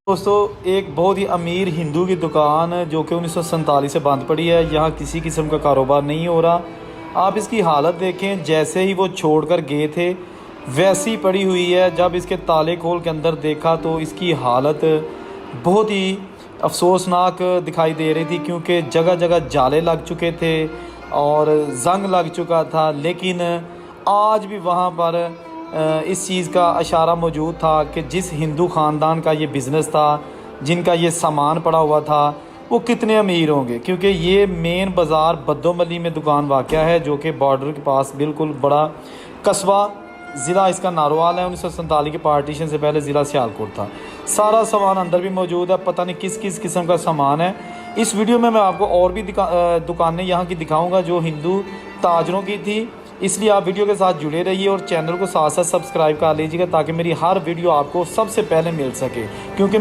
दोस्तों, एक बहुत ही अमीर हिंदू की दुकान जो कि 1947 से बंद पड़ी है। यहाँ किसी किस्म का कारोबार नहीं हो रहा। आप इसकी हालत देखें, जैसे ही वो छोड़कर गए थे वैसी पड़ी हुई है। जब इसके ताले खोल के अंदर देखा तो इसकी हालत बहुत ही अफसोसनाक दिखाई दे रही थी, क्योंकि जगह जगह जाले लग चुके थे और जंग लग चुका था। लेकिन आज भी वहाँ पर इस चीज़ का इशारा मौजूद था कि जिस हिंदू ख़ानदान का ये बिज़नेस था, जिनका ये सामान पड़ा हुआ था, वो कितने अमीर होंगे। क्योंकि ये मेन बाज़ार बद्दोमली में दुकान वाक़या है, जो कि बॉर्डर के पास बिल्कुल बड़ा कस्बा, ज़िला इसका नारोवाल है। 1947 के पार्टीशन से पहले ज़िला सियालकोट था। सारा सामान अंदर भी मौजूद है, पता नहीं किस किस किस्म का सामान है। इस वीडियो में मैं आपको और भी दुकानें यहाँ की दिखाऊँगा जो हिंदू ताजरों की थी। इसलिए आप वीडियो के साथ जुड़े रहिए और चैनल को साथ साथ सब्सक्राइब कर लीजिएगा, ताकि मेरी हर वीडियो आपको सबसे पहले मिल सके। क्योंकि